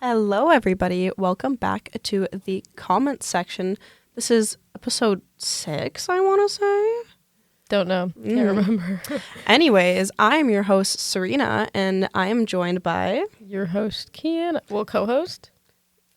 Hello, everybody. Welcome back to the comment section. This is episode 6, I want to say. Don't know. Can't remember. Anyways, I am your host, Serena, and I am joined by... Your host, Keana. Well, co-host,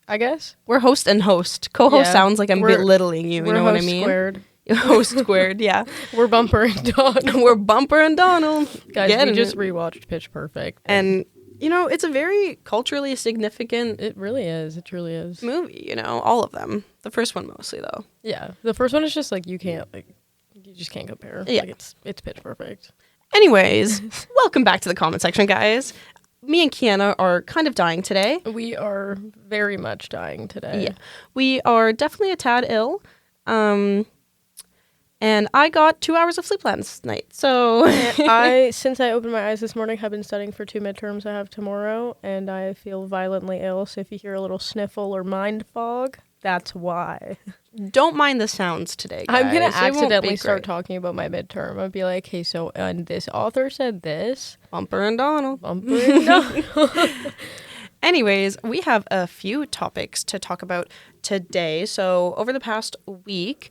I guess. We're host and host. Co-host sounds like I'm belittling you, you know what I mean? Squared. Host squared, yeah. We're Bumper and Donald. We're Bumper and Donald. Guys, we just rewatched Pitch Perfect. And... you know, it's a very culturally significant... It really is. It truly is. ...movie, you know, all of them. The first one mostly, though. Yeah. The first one is just, like, you just can't compare. Yeah. Like, it's Pitch Perfect. Anyways, welcome back to the comment section, guys. Me and Keana are kind of dying today. We are very much dying today. Yeah. We are definitely a tad ill. And I got 2 hours of sleep last night, so... Since I opened my eyes this morning, have been studying for 2 midterms I have tomorrow, and I feel violently ill, so if you hear a little sniffle or mind fog, that's why. Don't mind the sounds today, guys. I'm going to accidentally start talking about my midterm. I'll be like, hey, so, and this author said this. Bumper and Donald. Bumper and Donald. Anyways, we have a few topics to talk about today. So, over the past week...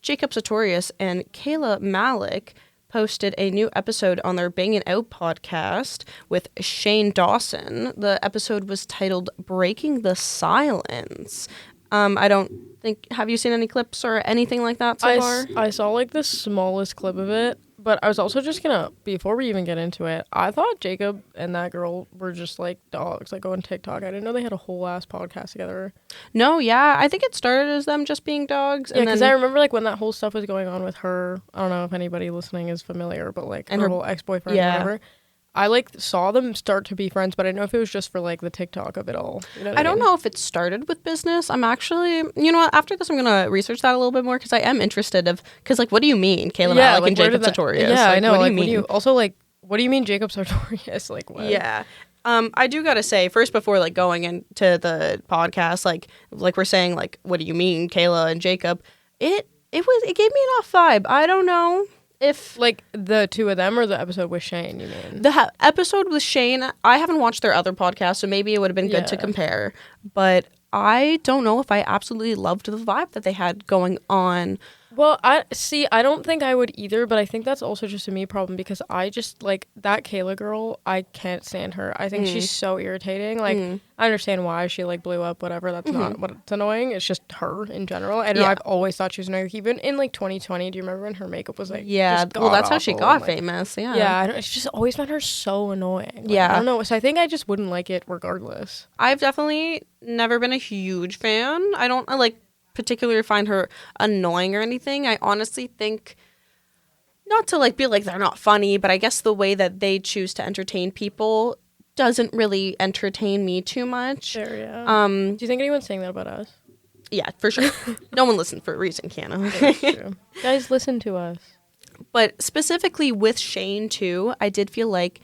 Jacob Sartorius and Kayla Malecc posted a new episode on their Bangin Out podcast with Shane Dawson. The episode was titled Breaking the Silence. I don't think... have you seen any clips or anything like that so far? I saw, like, the smallest clip of it, but I was also just gonna... before we even get into it, I thought Jacob and that girl were just, like, dogs, like, on TikTok. I didn't know they had a whole-ass podcast together. No, yeah. I think it started as them just being dogs. Yeah, because I remember, like, when that whole stuff was going on with her... I don't know if anybody listening is familiar, but, like, her whole ex-boyfriend or whatever... I, like, saw them start to be friends, but I didn't know if it was just for, like, the TikTok of it all. You know what I don't know if it started with business. I'm actually... you know what? After this, I'm going to research that a little bit more, because I am interested of... because, like, what do you mean, Kayla Malecc and Jacob Sartorius? Yeah, like, I know. What like, do you mean? Also, like, what do you mean Jacob Sartorius? Like, what? Yeah. I do got to say, first, before, like, going into the podcast, like we're saying, like, what do you mean, Kayla and Jacob? It gave me an off vibe. I don't know. If like the two of them or the episode with Shane, you mean? The episode with Shane, I haven't watched their other podcast, so maybe it would have been good to compare. But I don't know if I absolutely loved the vibe that they had going on. Well, I don't think I would either, but I think that's also just a me problem because I just, like, that Kayla girl, I can't stand her. I think she's so irritating. Like, I understand why she, like, blew up, whatever. That's not what's annoying. It's just her in general. I know I've always thought she was annoying. Even in, like, 2020, do you remember when her makeup was, like, well, that's how she got famous, Yeah, it's just always found her so annoying. Like, yeah. I don't know. So I think I just wouldn't like it regardless. I've definitely never been a huge fan. I don't, particularly find her annoying or anything. I honestly think, not to like be like they're not funny, but I guess the way that they choose to entertain people doesn't really entertain me too much. Sure, yeah. Do you think anyone's saying that about us? Yeah, for sure. No one listened for a reason, Keana. That's true. Guys, listen to us. But specifically with Shane too, I did feel like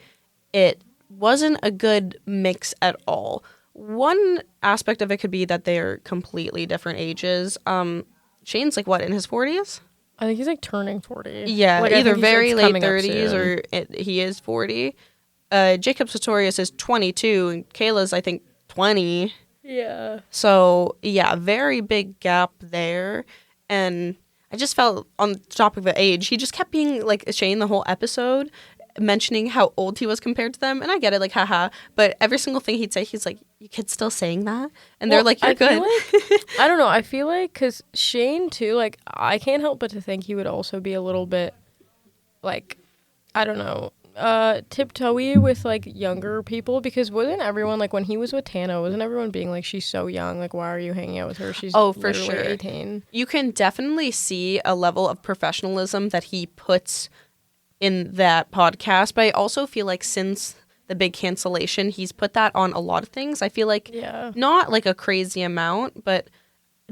it wasn't a good mix at all. One aspect of it could be that they're completely different ages. Shane's like what, in his 40s? I think he's like turning 40. Yeah, like, either very late 30s or he is 40. Jacob Sartorius is 22 and Kayla's I think 20. Yeah. So yeah, very big gap there. And I just felt on the topic of the age, he just kept being like Shane the whole episode, mentioning how old he was compared to them. And I get it, like, haha. But every single thing he'd say, he's like, you kids still saying that? And they're like, you're good. I don't know. I feel like, because Shane, too, like, I can't help but to think he would also be a little bit, like, I don't know, tiptoey with, like, younger people. Because wasn't everyone, like, when he was with Tana, wasn't everyone being like, she's so young, like, why are you hanging out with her? She's for sure 18. You can definitely see a level of professionalism that he puts in that podcast, but I also feel like since the big cancellation, he's put that on a lot of things. I feel like not like a crazy amount, but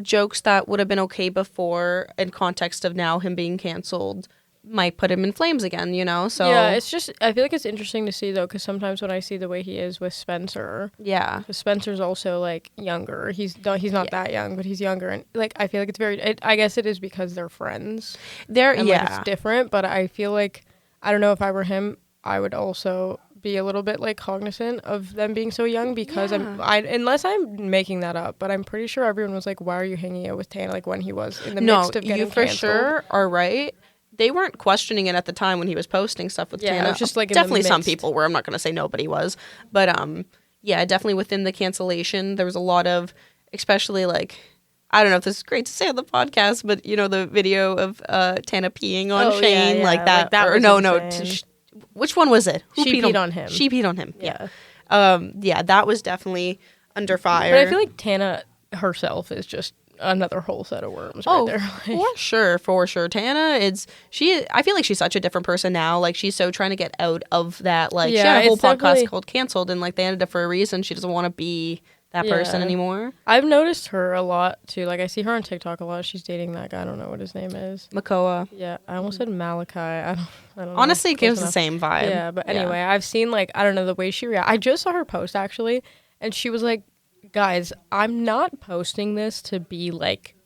jokes that would have been okay before in context of now him being canceled might put him in flames again, you know? So yeah, it's just, I feel like it's interesting to see though, because sometimes when I see the way he is with Spencer, because Spencer's also like younger. He's not that young, but he's younger, and like I feel like it's very. I guess it is because they're friends. Like, it's different, but I feel like I don't know if I were him, I would also be a little bit like cognizant of them being so young because unless I'm making that up, but I'm pretty sure everyone was like, why are you hanging out with Tana like when he was in the midst of getting you for canceled? sure are right. They weren't questioning it at the time when he was posting stuff with Tana. It was just like definitely some people were. I'm not going to say nobody was, but definitely within the cancellation, there was a lot of, especially like, I don't know if this is great to say on the podcast, but you know the video of Tana peeing on Shane like that. Or no, which one was it? Who she peed on him. She peed on him. Yeah. That was definitely under fire. But I feel like Tana herself is just another whole set of worms right there. For sure. Tana I feel like she's such a different person now. Like she's so trying to get out of that. Like she had a whole podcast called Cancelled, and like they ended it for a reason. She doesn't want to be that person anymore. I've noticed her a lot too. Like I see her on TikTok a lot. She's dating that guy. I don't know what his name is. Makoa. Yeah, I almost said Malecc. I don't know. Honestly, it gives the same vibe. Yeah, but anyway, I've seen like I don't know the way she reacts. I just saw her post actually, and she was like, guys, I'm not posting this to be like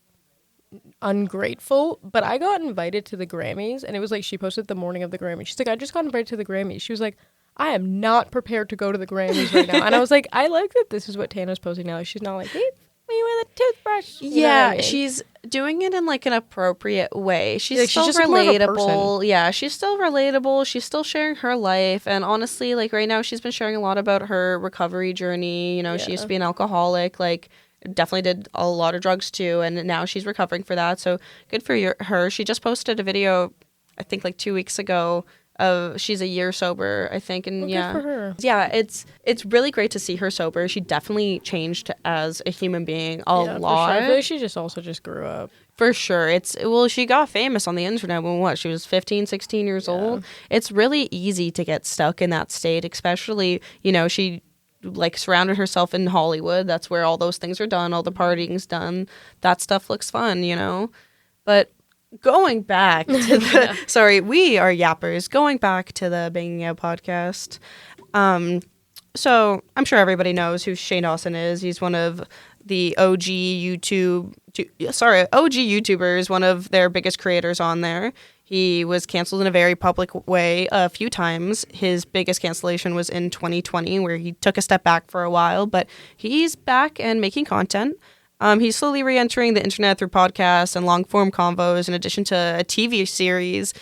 ungrateful, but I got invited to the Grammys, and it was like she posted the morning of the Grammys. She's like, I just got invited to the Grammys. She was like, I am not prepared to go to the Grammys right now. And I was like, I like that this is what Tana's posting now. She's not like, me with a toothbrush. You know what I mean? She's doing it in like an appropriate way. She's she's still just relatable. Yeah, she's still relatable. She's still sharing her life. And honestly, like right now, she's been sharing a lot about her recovery journey. You know, she used to be an alcoholic, like definitely did a lot of drugs too. And now she's recovering for that. So good for her. She just posted a video, I think like 2 weeks ago, she's a year sober, I think, and good for her. It's really great to see her sober. She definitely changed as a human being a lot. For sure. I feel like she just grew up. For sure. She got famous on the internet when she was 15, 16 years old. It's really easy to get stuck in that state, especially, you know, she like surrounded herself in Hollywood. That's where all those things are done, all the partying's done. That stuff looks fun, you know. But going back to the sorry, we are yappers. Going back to the Bangin Out podcast. So I'm sure everybody knows who Shane Dawson is. He's one of the OG YouTubers, one of their biggest creators on there. He was canceled in a very public way a few times. His biggest cancellation was in 2020, where he took a step back for a while, but he's back and making content. He's slowly re-entering the internet through podcasts and long-form convos, in addition to a TV series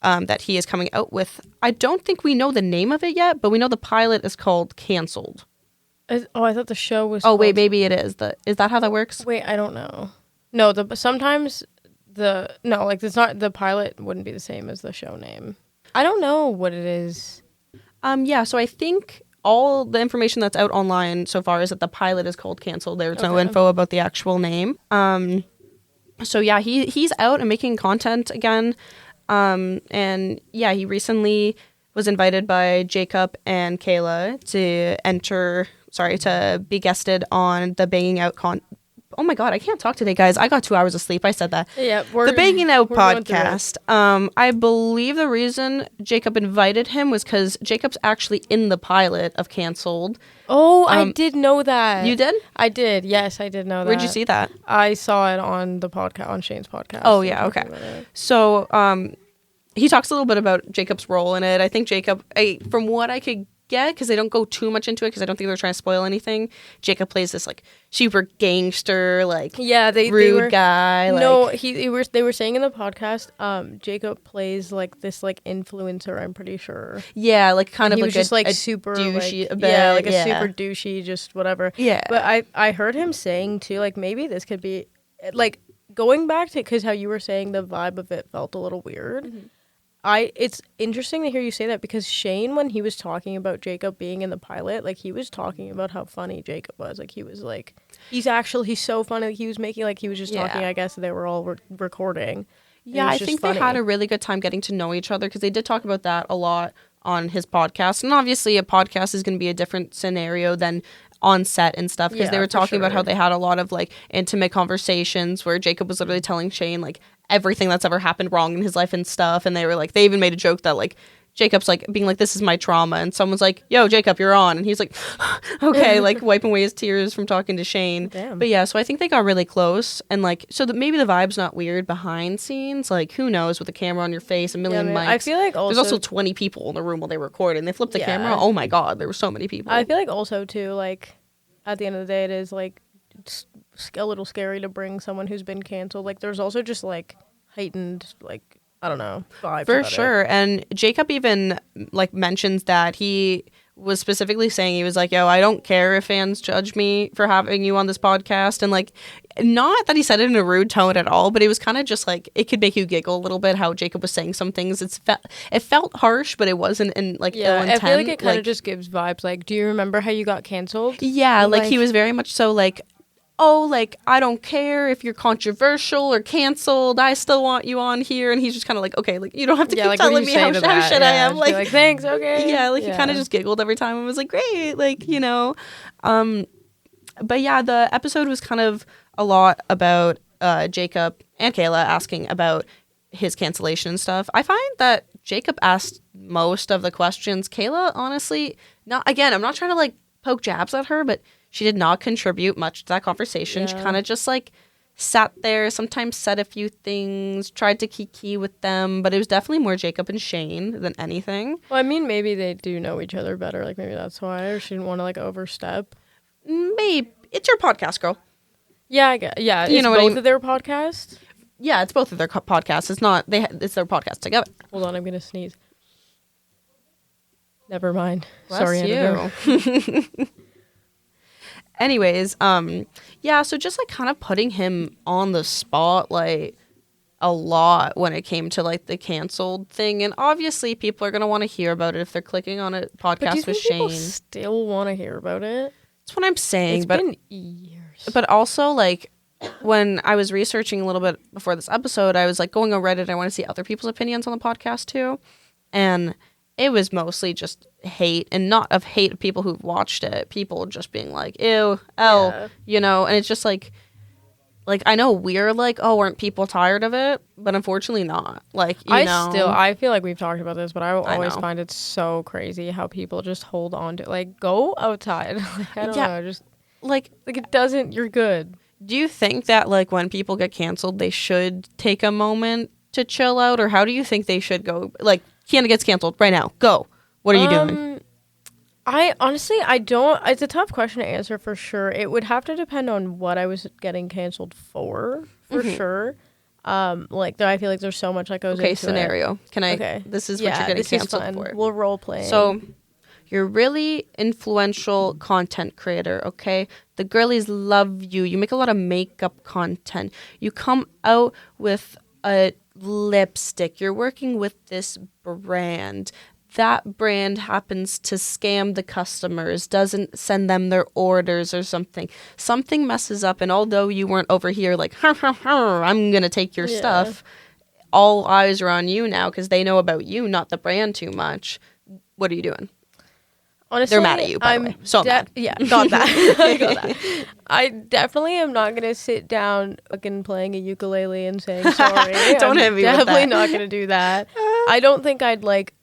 that he is coming out with. I don't think we know the name of it yet, but we know the pilot is called Cancelled. I thought the show was... Oh, wait, maybe it is. Is that how that works? Wait, I don't know. No, sometimes it's not... The pilot wouldn't be the same as the show name. I don't know what it is. So I think... all the information that's out online so far is that the pilot is called Cancelled. There's no info about the actual name. He's out and making content again. He recently was invited by Jacob and Kayla to be guested on the Bangin Out Oh my God, I can't talk today, guys. I got 2 hours of sleep. I said that. Yeah, the Bangin Out podcast. I believe the reason Jacob invited him was because Jacob's actually in the pilot of Cancelled. Oh, I did know that. You did? I did. Yes, I did know that. Where'd you see that? I saw it on the podcast, on Shane's podcast. Oh yeah, okay. So he talks a little bit about Jacob's role in it. I think Jacob, from what I could get, because they don't go too much into it, because I don't think they're trying to spoil anything. Jacob plays this like super gangster, like rude guy. No, they were saying in the podcast, Jacob plays like this like influencer. I'm pretty sure. Yeah, like kind of he like was just like super douchey. Like a super douchey, just whatever. Yeah. But I heard him saying too, like maybe this could be like going back to because how you were saying the vibe of it felt a little weird. Mm-hmm. It's interesting to hear you say that because Shane, when he was talking about Jacob being in the pilot, like he was talking about how funny Jacob was. Like he was like, he's so funny. Like, he was making like he was just talking. I guess they were all recording. Yeah, I think they had a really good time getting to know each other because they did talk about that a lot on his podcast. And obviously, a podcast is going to be a different scenario than on set and stuff because they were talking about how they had a lot of like intimate conversations where Jacob was literally telling Shane like everything that's ever happened wrong in his life and stuff, and they were like, they even made a joke that like Jacob's like being like, this is my trauma, and someone's like, yo, Jacob, you're on, and he's like, okay, like wiping away his tears from talking to Shane. Damn. But yeah, so I think they got really close, and like, so that maybe the vibe's not weird behind scenes, like who knows, with a camera on your face, a million mics. I feel like there's also 20 people in the room while they record, and they flipped the camera. Oh my god, there were so many people. I feel like also too, like at the end of the day, it is like it's a little scary to bring someone who's been canceled. Like there's also just like heightened, like, I don't know, vibe for sure. And Jacob even like mentions that he was specifically saying, he was like, yo, I don't care if fans judge me for having you on this podcast. And like, not that he said it in a rude tone at all, but it was kind of just like, it could make you giggle a little bit how Jacob was saying some things. It felt harsh, but it wasn't in like ill intent. I feel like it kind of just gives vibes like, do you remember how you got canceled? Yeah, like he was very much so like, oh, like, I don't care if you're controversial or canceled. I still want you on here. And he's just kind of like, okay, like, you don't have to keep like, telling me how shit I am. Like, thanks, okay. Yeah, like, he kind of just giggled every time and was like, great, like, you know. But yeah, the episode was kind of a lot about Jacob and Kayla asking about his cancellation and stuff. I find that Jacob asked most of the questions. Kayla, honestly, I'm not trying to, like, poke jabs at her, but she did not contribute much to that conversation. She kind of just like sat there, sometimes said a few things, tried to kiki with them, but it was definitely more Jacob and Shane than anything. Well, I mean, maybe they do know each other better. Like maybe that's why, or she didn't want to like overstep. Maybe. It's your podcast, girl. Yeah, I guess. Yeah, you know both what I mean? of their podcasts. Yeah, it's both of their podcasts. It's not it's their podcast together. Hold on, I'm gonna sneeze. Never mind. Bless Sorry, you. Anyways, yeah, so just like kind of putting him on the spotlight a lot when it came to like the canceled thing, and obviously people are gonna want to hear about it if they're clicking on a podcast but do you with think Shane. People still want to hear about it? That's what I'm saying. It's been years. But also like when I was researching a little bit before this episode, I was like going on Reddit. I want to see other people's opinions on the podcast too, and it was mostly just hate, and not of hate of people who've watched it. People just being like, ew, you know, and it's just like I know we're like, oh, aren't people tired of it? But unfortunately not. Like, you know. I feel like we've talked about this, but I always find it so crazy how people just hold on to, like, go outside. Like, I don't know, just, like it doesn't, you're good. Do you think that, like, when people get canceled, they should take a moment to chill out? Or how do you think they should go? Like, Keana gets canceled right now. Go. What are you doing? I honestly, I don't. It's a tough question to answer for sure. It would have to depend on what I was getting canceled for sure. Like, I feel like there's so much that goes into scenario. Can I? Okay. This is what you're getting canceled for. We'll role play. So, you're a really influential content creator, okay? The girlies love you. You make a lot of makeup content. You come out with a lipstick. You're working with this brand. That brand happens to scam the customers, doesn't send them their orders or something. Something messes up, and although you weren't over here like, I'm going to take your stuff, all eyes are on you now because they know about you, not the brand too much. What are you doing? Honestly, they're mad at you, by the way. So mad. Yeah, got that. I got that. I definitely am not going to sit down fucking playing a ukulele and saying sorry. Don't hit me with that. Definitely not going to do that. I don't think I'd like...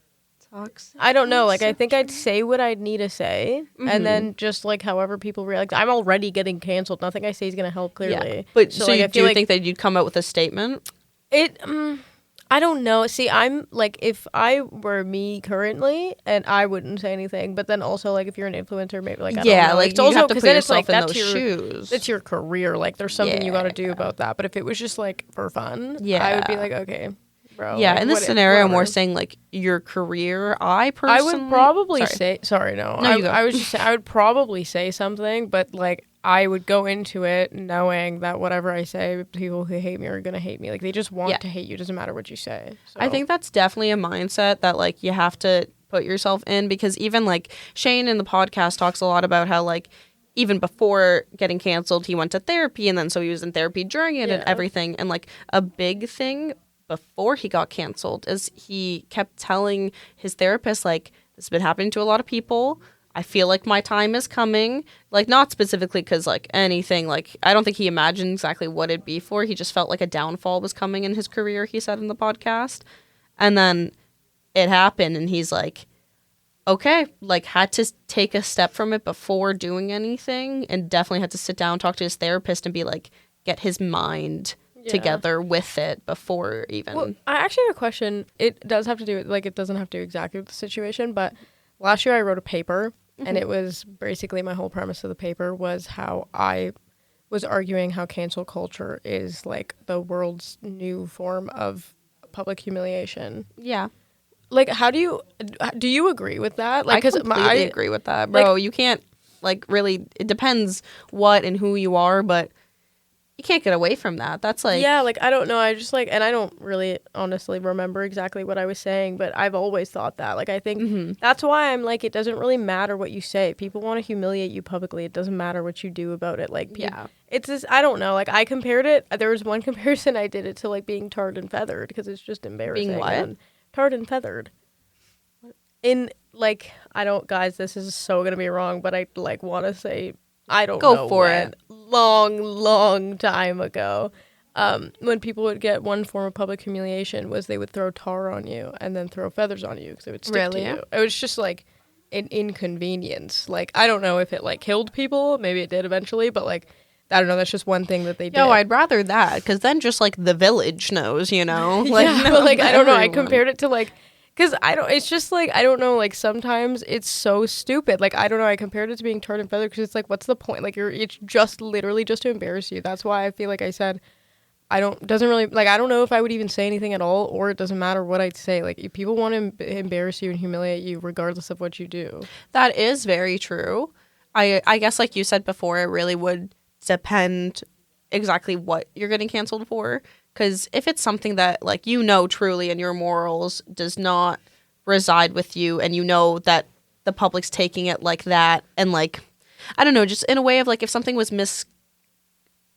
Toxic. I don't know. Like, I think I'd say what I'd need to say, and then just like however people react. I'm already getting canceled. Nothing I say is gonna help. Clearly, yeah. But so like, do you think that you'd come out with a statement? I don't know. See, I'm like, if I were me currently, and I wouldn't say anything. But then also, like, if you're an influencer, maybe like I don't know. Like it's also because then it's like that's your shoes. It's your career. Like, there's something you got to do about that. But if it was just like for fun, I would be like, okay. Bro, yeah, like, in this scenario, I'm more saying like your career. I personally, would probably say. Sorry, no. I was just saying, I would probably say something, but like I would go into it knowing that whatever I say, people who hate me are gonna hate me. Like they just want to hate you. Doesn't matter what you say. So. I think that's definitely a mindset that like you have to put yourself in, because even like Shane in the podcast talks a lot about how like even before getting canceled, he went to therapy, and then so he was in therapy during it and everything, and like a big thing before he got canceled is he kept telling his therapist, like, this has been happening to a lot of people. I feel like my time is coming. Like, not specifically because, like, anything. Like, I don't think he imagined exactly what it'd be for. He just felt like a downfall was coming in his career, he said in the podcast. And then it happened, and he's like, okay, like had to take a step from it before doing anything, and definitely had to sit down, talk to his therapist, and be like, get his mind together with it before even. Well, I actually have a question. It does have to do with, like, it doesn't have to do exactly with the situation, but last year I wrote a paper, and it was basically my whole premise of the paper was how I was arguing how cancel culture is like the world's new form of public humiliation. Yeah. Like, how do you agree with that? Like, I completely agree with that, bro. Like, you can't, like, really, it depends what and who you are, but you can't get away from that. That's like... Yeah, like, I don't know. I just, like, and I don't really honestly remember exactly what I was saying, but I've always thought that. Like, I think that's why I'm like, it doesn't really matter what you say. People want to humiliate you publicly. It doesn't matter what you do about it. Like, it's just, I don't know. Like, I compared it. There was one comparison I did it to, like, being tarred and feathered, because it's just embarrassing. Being what? Tarred and feathered. In, like, I don't, guys, this is so gonna be wrong, but I, like, want to say, I don't know. Go for it. Long time ago, when people would get one form of public humiliation was they would throw tar on you and then throw feathers on you because it would stick to you. It was just, like, an inconvenience. Like, I don't know if it, like, killed people. Maybe it did eventually, but, like, I don't know. That's just one thing that they did. No, I'd rather that, because then just, like, the village knows, you know? Like, yeah, but, like, I don't know. I compared it to, like, because it's just, like, I don't know, like, sometimes it's so stupid. Like, I don't know, I compared it to being tarred and feathered because it's, like, what's the point? Like, it's just literally just to embarrass you. That's why I feel like I said, doesn't really, like, I don't know if I would even say anything at all, or it doesn't matter what I'd say. Like, if people want to embarrass you and humiliate you regardless of what you do. That is very true. I guess, like you said before, it really would depend exactly what you're getting canceled for. Because if it's something that, like, you know truly and your morals does not reside with you, and you know that the public's taking it like that, and, like, I don't know, just in a way of, like, if something was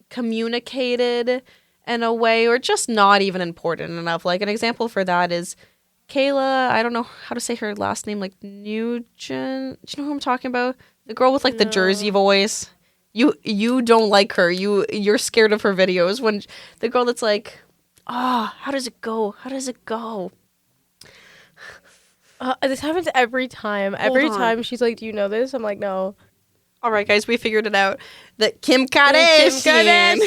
miscommunicated in a way, or just not even important enough. Like, an example for that is Kayla, I don't know how to say her last name, like, Nugent. Do you know who I'm talking about? The girl with, like, the Jersey voice. You don't like her. You're scared of her videos. When the girl that's like, how does it go? How does it go? This happens every time. Every time she's like, do you know this? I'm like, no. All right, guys, we figured it out. That Kim Kardashian.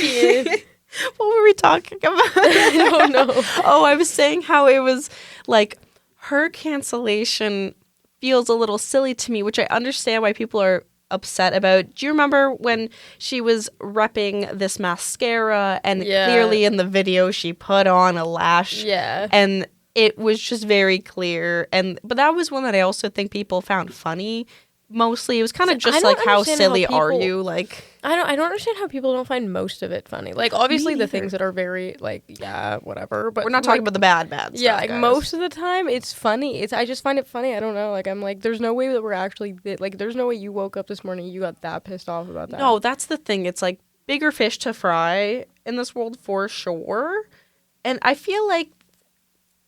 What were we talking about? I don't know. Oh, I was saying how it was like her cancellation feels a little silly to me, which I understand why people are upset about. Do you remember when she was repping this mascara, and clearly in the video she put on a lash? Yeah. And it was just very clear. But that was one that I also think people found funny. Mostly it was kind of just like, how silly are you? Like, I don't understand how people don't find most of it funny. Like, obviously the things that are very, like, yeah, whatever, but we're not talking about the bad stuff, yeah, like, guys. most of the time it's funny. I just find it funny. I don't know, like, I'm like, there's no way that we're actually, like, there's no way you woke up this morning, you got that pissed off about that. No, that's the thing. It's like bigger fish to fry in this world for sure. And I feel like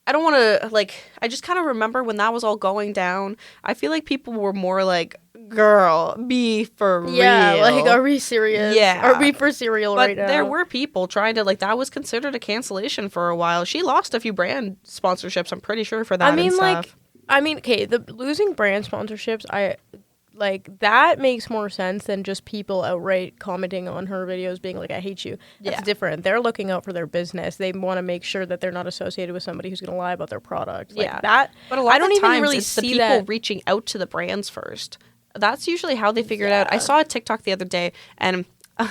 I don't want to, like, I just kind of remember when that was all going down, I feel like people were more like, girl, be for real. Yeah, like, are we serious? Yeah. Are we for cereal right now? But there were people trying to, like, that was considered a cancellation for a while. She lost a few brand sponsorships, I'm pretty sure, for that. Okay, the losing brand sponsorships, like, that makes more sense than just people outright commenting on her videos being like, I hate you. That's different. They're looking out for their business. They want to make sure that they're not associated with somebody who's going to lie about their product. Like, that. But a lot of times really it's the people reaching out to the brands first. That's usually how they figure it out. I saw a TikTok the other day, and I'm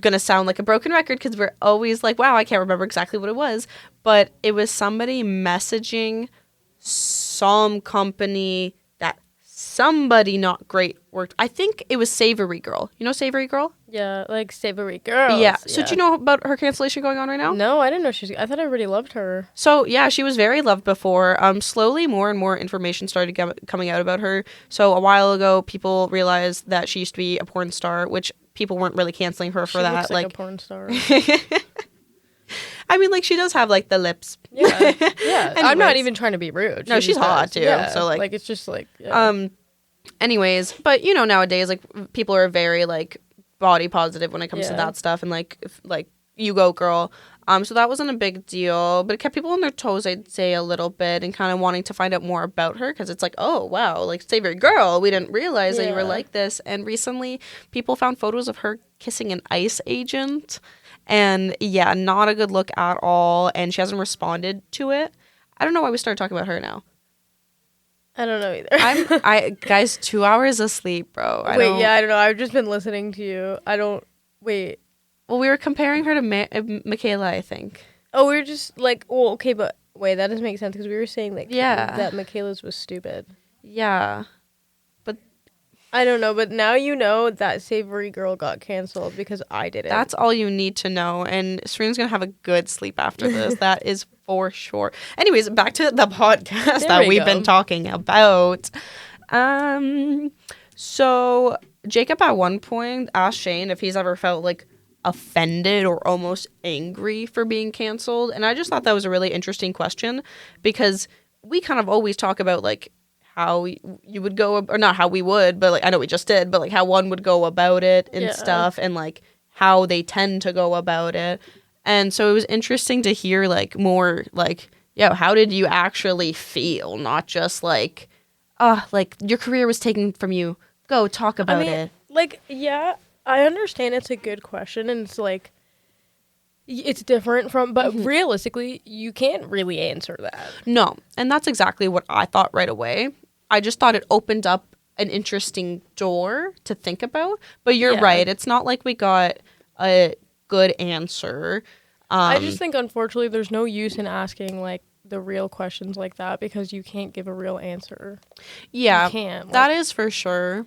going to sound like a broken record because we're always like, wow, I can't remember exactly what it was. But it was somebody messaging some company that somebody not great worked. I think it was Savory Girl. You know Savory Girl? Yeah, like Savory Girls. Yeah. So do you know about her cancellation going on right now? No, I didn't know I thought everybody loved her. So yeah, she was very loved before. Slowly more and more information started coming out about her. So a while ago, people realized that she used to be a porn star, which people weren't really canceling her for that. Looks like a porn star. I mean, like, she does have, like, the lips. Yeah. Yeah. I'm not even trying to be rude. No, she's hot too. Yeah. So like it's just like anyways, but you know, nowadays, like, people are very, like, body positive when it comes to that stuff, and like you go, girl. So that wasn't a big deal, but it kept people on their toes, I'd say, a little bit, and kind of wanting to find out more about her, because it's like, oh, wow, like, Savory Girl, we didn't realize that you were like this. And recently, people found photos of her kissing an ICE agent, and yeah, not a good look at all, and she hasn't responded to it. I don't know why we started talking about her now. I don't know either. Guys, 2 hours of sleep, bro. I don't know. I've just been listening to you. Wait. Well, we were comparing her to Michaela, I think. Oh, we were just like, well, okay, but wait, that doesn't make sense because we were saying like that Michaela's was stupid. Yeah. But I don't know, but now you know that Savory Girl got canceled because I did it. That's all you need to know. And Serena's going to have a good sleep after this. That is for sure. Anyways, back to the podcast that we've been talking about. So Jacob at one point asked Shane if he's ever felt like offended or almost angry for being canceled. And I just thought that was a really interesting question, because we kind of always talk about like how you would go, or not how we would, but like I know we just did, but like how one would go about it and stuff, and like how they tend to go about it. And so it was interesting to hear like more like, how did you actually feel? Not just like, like your career was taken from you. Go talk about it. Like, yeah, I understand it's a good question, and it's like, it's different from, but realistically, you can't really answer that. No, and that's exactly what I thought right away. I just thought it opened up an interesting door to think about, but you're right. It's not like we got a good answer. I just think, unfortunately, there's no use in asking, like, the real questions like that, because you can't give a real answer. Yeah, you can't. That is for sure.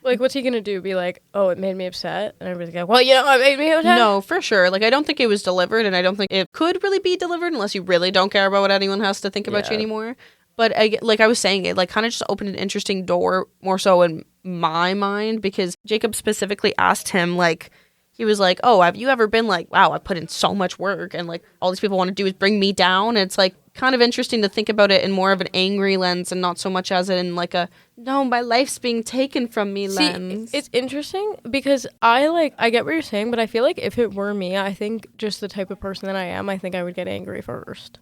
Like, what's he gonna do? Be like, oh, it made me upset? And everybody's like, well, it made me upset? No, for sure. Like, I don't think it was delivered, and I don't think it could really be delivered unless you really don't care about what anyone has to think about you anymore. But, like I was saying, it, like, kind of just opened an interesting door, more so in my mind, because Jacob specifically asked him, like, he was like, oh, have you ever been like, wow, I put in so much work, and, like, all these people want to do is bring me down? And it's, like, kind of interesting to think about it in more of an angry lens and not so much as in, like, a, no, my life's being taken from me lens. It's interesting because I get what you're saying, but I feel like if it were me, I think just the type of person that I am, I think I would get angry first.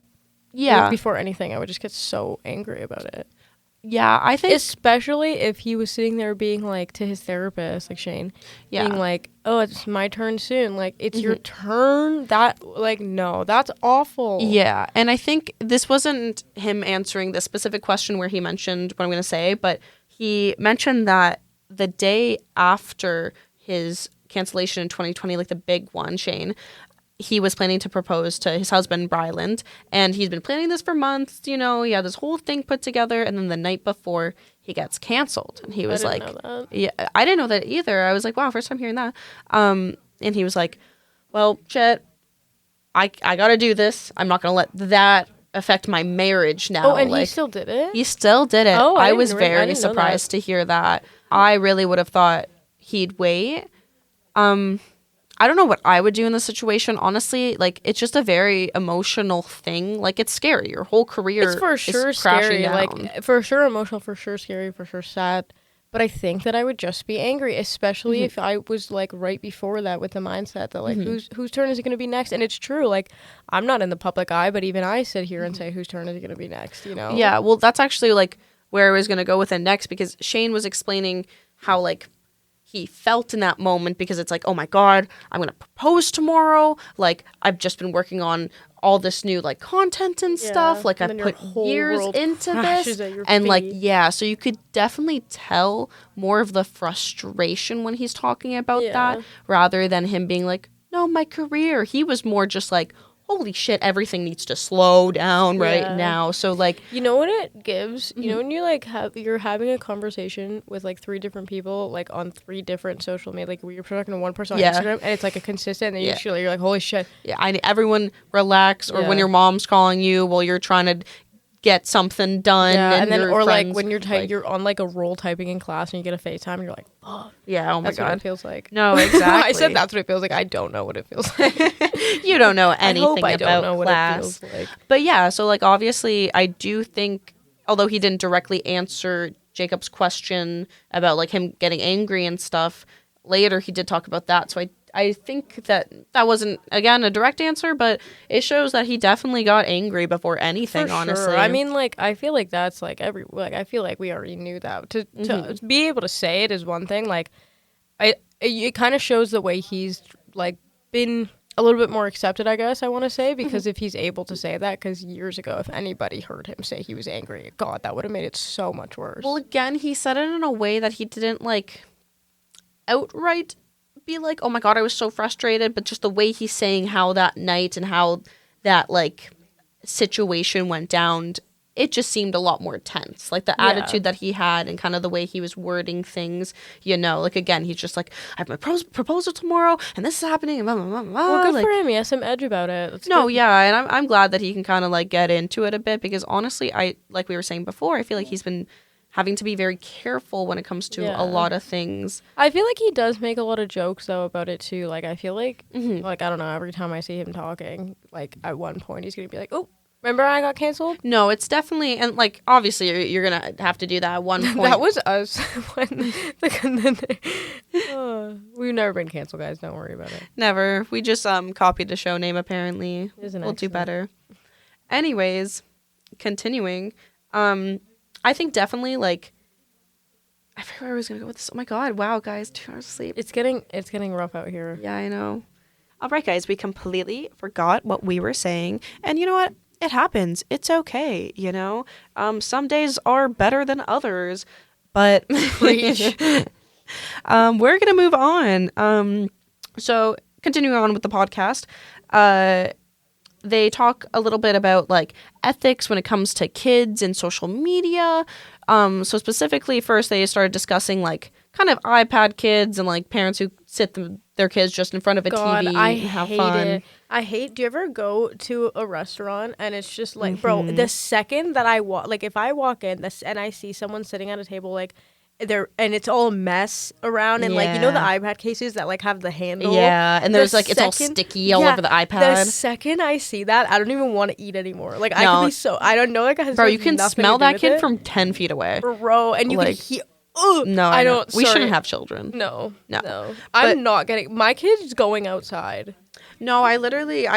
Yeah. Like, before anything, I would just get so angry about it. Yeah, I think... Especially if he was sitting there being like, to his therapist, like Shane, being like, oh, it's my turn soon. Like, it's your turn? That, like, no, that's awful. Yeah, and I think this wasn't him answering the specific question where he mentioned what I'm going to say, but he mentioned that the day after his cancellation in 2020, like the big one, Shane, he was planning to propose to his husband, Bryland, and he's been planning this for months, he had this whole thing put together, and then the night before, he gets canceled. And he was like, yeah, I didn't know that either. I was like, wow, first time hearing that. And he was like, well, shit, I gotta do this. I'm not gonna let that affect my marriage now. Oh, and like, he still did it? He still did it. Oh, I was very surprised to hear that. I really would have thought he'd wait. I don't know what I would do in this situation. Honestly, like, it's just a very emotional thing. Like, it's scary. Your whole career is for sure scary. Down. Like, for sure emotional, for sure scary, for sure sad. But I think that I would just be angry, especially if I was, like, right before that with the mindset that, like, whose turn is it going to be next? And it's true. Like, I'm not in the public eye, but even I sit here and say, whose turn is it going to be next, Yeah, well, that's actually, like, where I was going to go with it next, because Shane was explaining how, like, he felt in that moment, because it's like, oh my God, I'm going to propose tomorrow. Like, I've just been working on all this new, like, content and stuff. Like, I've put years into this. And, like, so you could definitely tell more of the frustration when he's talking about that, rather than him being like, no, my career. He was more just like, holy shit, everything needs to slow down right now. So, like, you know what it gives? You know when you, like, you're having a conversation with, like, 3 different people, like, on 3 different social media, like, you're talking to one person on Instagram, and it's, like, a consistent, and then you're like, holy shit. Yeah, everyone relax, or when your mom's calling you while you're trying to get something done. Yeah, and then, or friends, like, when you're you're on, like, a roll typing in class, and you get a FaceTime, and you're like, fuck. Yeah, oh my God. That's what it feels like. No, exactly. I said that's what it feels like. I don't know what it feels like. You don't know anything I don't about know class. What it feels like. But yeah, so, like, obviously, I do think, although he didn't directly answer Jacob's question about, like, him getting angry and stuff, later he did talk about that. So I think that wasn't, again, a direct answer, but it shows that he definitely got angry before anything, honestly. Sure. I mean, like, I feel like that's, like, I feel like we already knew that. To be able to say it is one thing. Like, it kind of shows the way he's, like, been a little bit more accepted, I guess, I want to say, because if he's able to say that, because years ago, if anybody heard him say he was angry, God, that would have made it so much worse. Well, again, he said it in a way that he didn't, like, outright be like, oh my God, I was so frustrated, but just the way he's saying how that night and how that, like, situation went down, it just seemed a lot more tense. Like, the attitude that he had and kind of the way he was wording things, you know, like, again, he's just like, I have my proposal tomorrow, and this is happening, and blah, blah, blah, blah. Well, good like, for him. He has some edge about it. That's no, good. yeah, and I'm glad that he can kind of, like, get into it a bit, because honestly, like we were saying before, I feel like he's been having to be very careful when it comes to a lot of things. I feel like he does make a lot of jokes, though, about it, too. Like, I feel like, like, I don't know, every time I see him talking, like, at one point, he's going to be like, oh, remember I got canceled? No, it's definitely, and, like, obviously, you're going to have to do that at one point. That was us. We've never been canceled, guys. Don't worry about it. Never. We just copied the show name, apparently. We'll do better. Anyways, continuing, I think definitely, like, I forget where I was going to go with this. Oh my God. Wow, guys. 2 hours of sleep. It's getting rough out here. Yeah, I know. All right, guys. We completely forgot what we were saying. And you know what? It happens. It's okay, you know? Some days are better than others. But we're going to move on. So continuing on with the podcast, they talk a little bit about, like, ethics when it comes to kids and social media. So specifically, first they started discussing, like, kind of iPad kids and, like, parents who sit their kids just in front of a TV and have fun. Do you ever go to a restaurant and it's just like, bro, the second that I walk, like, if I walk in and I see someone sitting at a table, like, and it's all a mess around, and like, you know, the iPad cases that, like, have the handle, and there's like, it's all sticky all over the iPad. The second I see that, I don't even want to eat anymore. Like, I could be so, I don't know, like, bro, you can smell that kid from 10 feet away, bro, and you like, can hear. No, I don't. We shouldn't have children. No. I'm not getting. My kid's going outside. No, I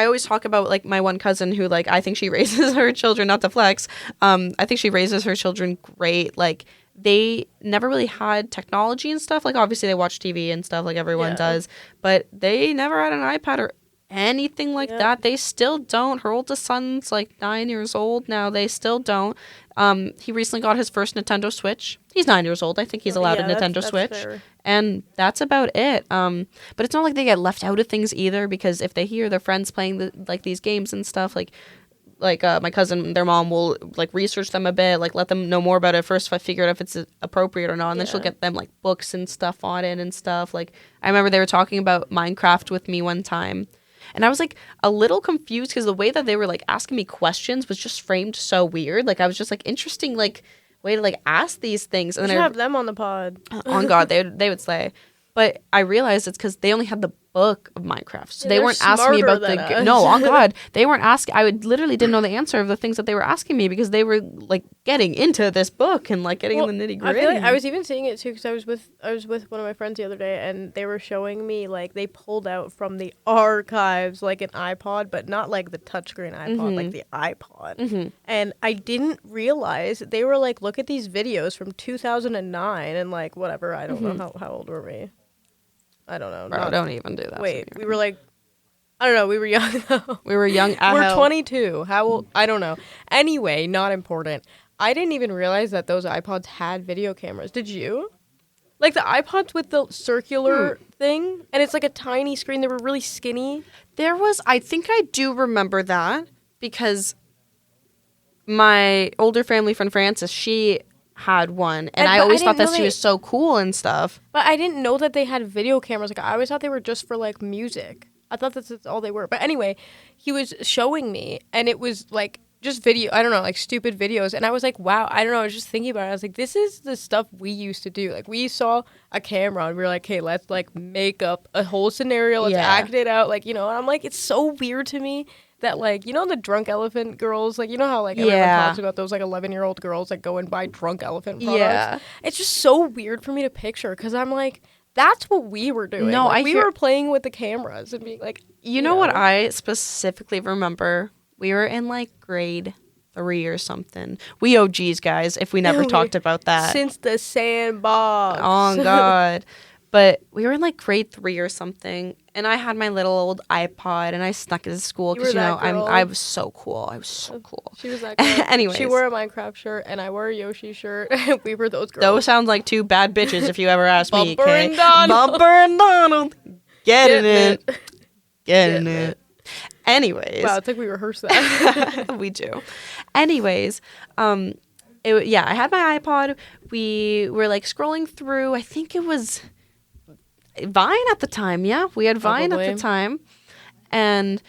always talk about, like, my one cousin who, like, I think she raises her children, not to flex. I think she raises her children great. Like, they never really had technology and stuff. Like, obviously they watch TV and stuff like everyone does, but they never had an iPad or anything like that. They still don't. Her oldest son's, like, 9 years old now. They still don't. He recently got his first Nintendo Switch. He's 9 years old. I think he's allowed a Nintendo Switch. Fair. And that's about it. But it's not like they get left out of things either, because if they hear their friends playing these games and stuff, like my cousin, their mom will, like, research them a bit, like, let them know more about it first, if I figure out if it's appropriate or not, and then she'll get them, like, books and stuff on it and stuff. Like, I remember they were talking about Minecraft with me one time, and I was, like, a little confused because the way that they were, like, asking me questions was just framed so weird. Like, I was just like, interesting, like, way to, like, ask these things. And then I have them on the pod. On God, they would slay. But I realized it's because they only had the book of Minecraft. So they weren't asking me about the... No, on God. They weren't asking... I literally didn't know the answer of the things that they were asking me, because they were, like, getting into this book and, like, getting in the nitty-gritty. I feel like I was even seeing it, too, because I was with one of my friends the other day, and they were showing me, like, they pulled out from the archives, like, an iPod, but not, like, the touchscreen iPod, like the iPod. And I didn't realize they were, like, look at these videos from 2009 and, like, whatever. I don't know how old were we? I don't know. Bro, don't even do that. Wait, we were like, I don't know. We were young. We were young. We're 22. How old? I don't know. Anyway, not important. I didn't even realize that those iPods had video cameras. Did you? Like the iPods with the circular thing, and it's like a tiny screen. They were really skinny. I think I do remember that, because my older family friend Frances, she had one, and I always thought that she was so cool and stuff. But I didn't know that they had video cameras. Like, I always thought they were just for, like, music. I thought that's all they were. But anyway, he was showing me, and it was, like, just video, I don't know, like, stupid videos. And I was like, wow, I don't know, I was just thinking about it. I was like, this is the stuff we used to do. Like, we saw a camera, and we were like, hey, let's, like, make up a whole scenario. Let's act it out. Like, you know, and I'm like, it's so weird to me that, like, you know, the drunk elephant girls, like, you know how, like, everyone talks about those, like, 11-year-old girls that go and buy drunk elephant products? Yeah. It's just so weird for me to picture, because I'm like, That's what we were doing. No, we were playing with the cameras and being like, you know what I specifically remember? We were in like grade 3 or something. We OGs, guys, if we never talked about that. Since the sandbox. Oh, God. But we were in like grade 3 or something, and I had my little old iPod, and I snuck it to school because, I was so cool. I was so cool. She was that girl. Anyways. She wore a Minecraft shirt, and I wore a Yoshi shirt. We were those girls. Those sound like two bad bitches if you ever ask me, Bumper and Donald. Bumper and Donald. Getting it. Getting it. Anyways. Wow, it's like we rehearsed that. We do. Anyways, I had my iPod. We were like scrolling through, I think it was Vine at the time. Yeah, we had Vine at the time. And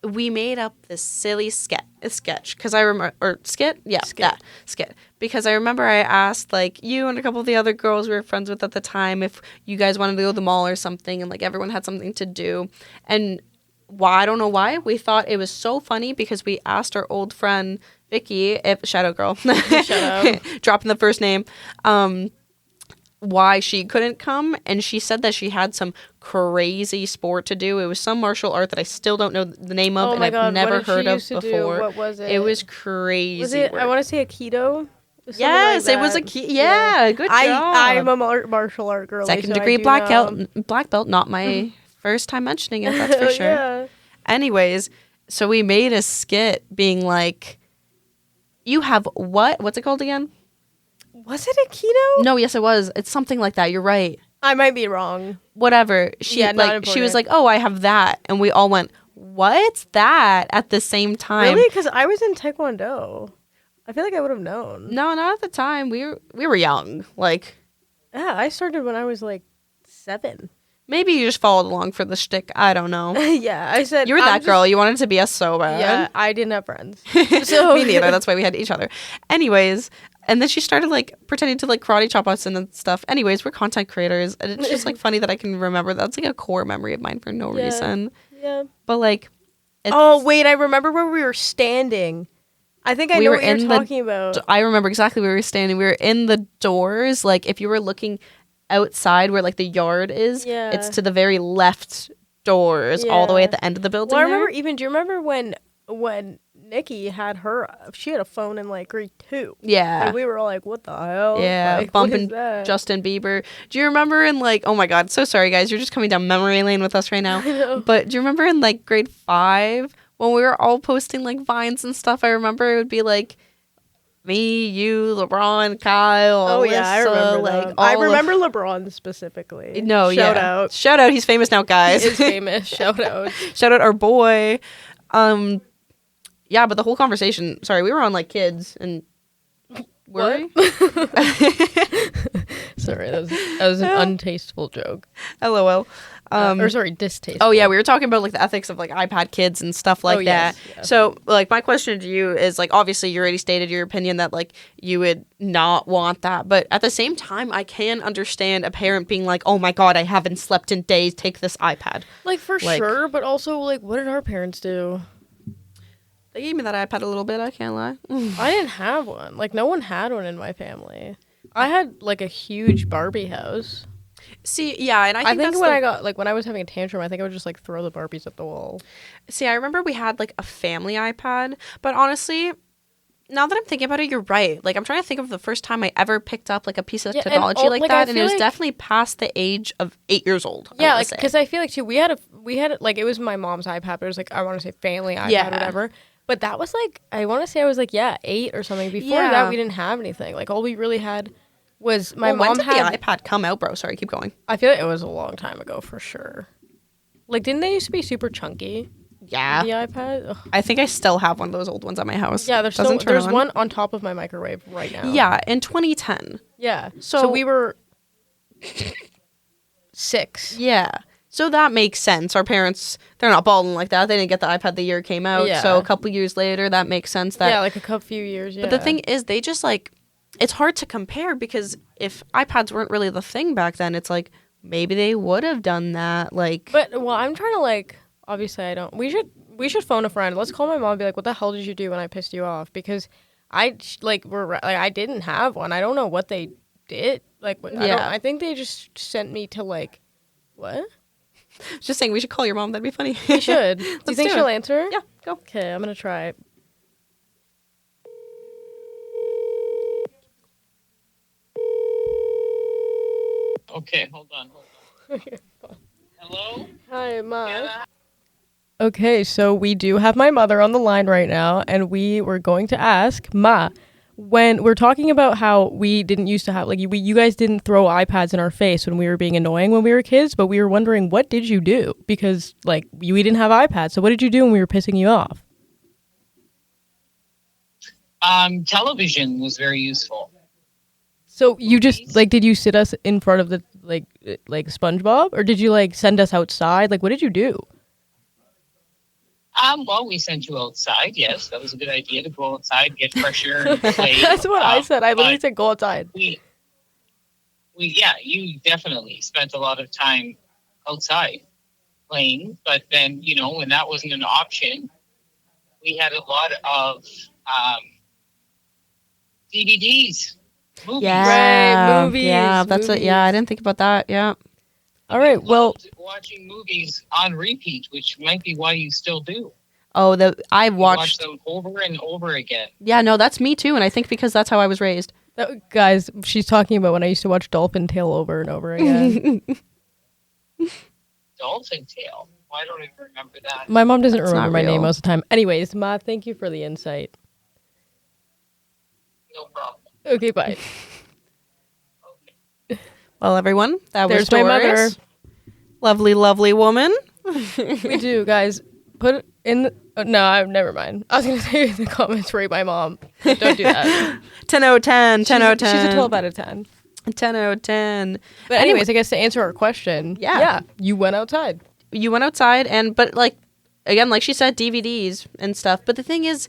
we made up this silly sketch because I remember, or skit? Yeah, skit. Because I remember I asked like you and a couple of the other girls we were friends with at the time if you guys wanted to go to the mall or something, and like everyone had something to do. And I don't know why, we thought it was so funny because we asked our old friend Vicky, shout out girl, shout out, dropping the first name, why she couldn't come, and she said that she had some crazy sport to do. It was some martial art that I still don't know the name of, and I've never heard of before. What was it? It was crazy. Was it? I want to say Aikido. Yes, like it was yeah, good job. I'm a martial art girl. Second degree black belt. Not my first time mentioning it. That's for sure. Yeah. Anyways, so we made a skit being like, "You have what? What's it called again?" Was it Aikido? No, yes, it was. It's something like that. You're right. I might be wrong. Whatever. She was like, "Oh, I have that," and we all went, "What's that?" at the same time. Really? Because I was in Taekwondo. I feel like I would have known. No, not at the time. We were young. Like, yeah, I started when I was like 7. Maybe you just followed along for the shtick. I don't know. Yeah, I said you were that girl. You wanted to be us so bad. Yeah, I didn't have friends. So me neither. That's why we had each other. Anyways, and then she started like pretending to like karate chop us and stuff. Anyways, we're content creators, and it's just like funny that I can remember that's like a core memory of mine for no reason. Yeah. But like, oh wait, I remember where we were standing. I think I know what you're talking about. I remember exactly where we were standing. We were in the doors. Like if you were looking outside where like the yard is, it's to the very left doors, all the way at the end of the building. Well, I remember even. Do you remember when Nikki had she had a phone in like grade 2? Yeah, and we were all like, "What the hell?" Yeah, like, bumping Justin Bieber. Do you remember in like? Oh my God, so sorry guys, you're just coming down memory lane with us right now. I know. But do you remember in like grade 5 when we were all posting like vines and stuff? I remember it would be like. Me, you, LeBron, Kyle. Oh Alyssa, yeah, I remember. Like I remember LeBron specifically. No, shout out. Shout out. He's famous now, guys. He is famous. Shout out. Shout out our boy. Yeah, but the whole conversation. Sorry, we were on like kids and. Were we? Sorry, that was an untasteful joke. LOL. Or sorry, distasteful. Oh yeah, we were talking about like the ethics of like iPad kids and stuff like that. Yes. So like my question to you is like obviously you already stated your opinion that like you would not want that, but at the same time I can understand a parent being like, oh my God, I haven't slept in days, take this iPad. Like for sure, but also like what did our parents do? They gave me that iPad a little bit, I can't lie. I didn't have one. Like no one had one in my family. I had like a huge Barbie house. See, yeah, and I think when I was having a tantrum, I think I would just like throw the Barbies at the wall. See, I remember we had like a family iPad, but honestly, now that I'm thinking about it, you're right. Like I'm trying to think of the first time I ever picked up like a piece of technology like that, and it was definitely past the age of 8 years old. Yeah, like because I feel like too, we had like it was my mom's iPad, but it was like I want to say family iPad, whatever. But that was like I want to say I was like 8 or something. Before that, we didn't have anything. Like all we really had. Was my mom when did the iPad come out, bro? Sorry, keep going. I feel like it was a long time ago for sure. Like, didn't they used to be super chunky? Yeah. The iPad? Ugh. I think I still have one of those old ones at my house. Yeah, there's one on top of my microwave right now. Yeah, in 2010. Yeah. So we were 6. Yeah. So that makes sense. Our parents, they're not balling like that. They didn't get the iPad the year it came out. Yeah. So a couple years later, that makes sense. Like a few years, yeah. But the thing is, they just like... It's hard to compare because if iPads weren't really the thing back then, it's like maybe they would have done that. Like, but I'm trying to like. Obviously, I don't. We should phone a friend. Let's call my mom and be like, "What the hell did you do when I pissed you off?" Because I didn't have one. I don't know what they did. Like, Yeah. I think they just sent me to like, what? Just saying, we should call your mom. That'd be funny. We should. Do you Let's think do she'll it. answer? Yeah, go. Okay, I'm gonna try. Okay, hold on. Hello? Hi, Ma. Keana? Okay, so we do have my mother on the line right now, and we were going to ask Ma, when we're talking about how we didn't used to have, like, you guys didn't throw iPads in our face when we were being annoying when we were kids, but we were wondering, what did you do? Because, like, we didn't have iPads, so what did you do when we were pissing you off? Television was very useful. So you just, like, did you sit us in front of the, like SpongeBob, or did you, like, send us outside? Like, what did you do? Well, we sent you outside. Yes, that was a good idea to go outside, get fresh air, and play. That's what I said. I literally but said go outside. Yeah, you definitely spent a lot of time outside playing. But then, when that wasn't an option, we had a lot of DVDs, movies. Yeah, Right, movies, Yeah, that's it. Yeah, I movies. didn't think about that. Yeah. All right, well, Loved watching movies on repeat, which might be why you still do. Oh, I You watch watched. them over and over again. Yeah, no, that's me too, and I think because that's how I was raised. guys, she's talking about when I used to watch Dolphin Tale over and over again. Dolphin Tale. I don't even remember that. My mom doesn't That's remember not my name real. most of the time. Anyways, Ma, thank you for the insight. No problem. Okay, bye. Well, everyone, that was There's my mother. Doris. Lovely, lovely woman. We do, guys. Put it in. No, never mind. I was gonna say in the comments, rate my mom. Don't do that. 10 out of 10. 10 out of 10. She's a 12 out of 10. 10 out of 10. But anyways, I guess to answer our question, Yeah. you went outside. You went outside, but like, again, like she said, DVDs and stuff. But the thing is,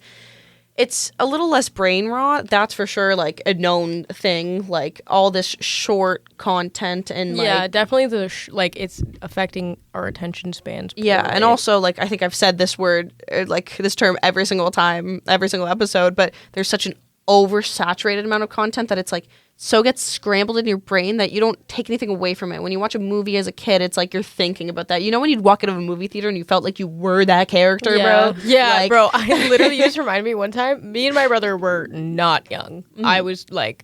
it's a little less brain rot. That's for sure, like a known thing. Like all this short content and Yeah, like, definitely it's affecting our attention spans. yeah, poorly. and also like I think I've said this word, like this term every single time, every single episode. But there's such an oversaturated amount of content that it's like so gets scrambled in your brain that you don't take anything away from it. When you watch a movie as a kid, it's like you're thinking about that. You know when you'd walk out of a movie theater and you felt like you were that character, yeah. bro? Yeah, Like- bro. I literally you just reminded me one time. Me and my brother were not young. I was like,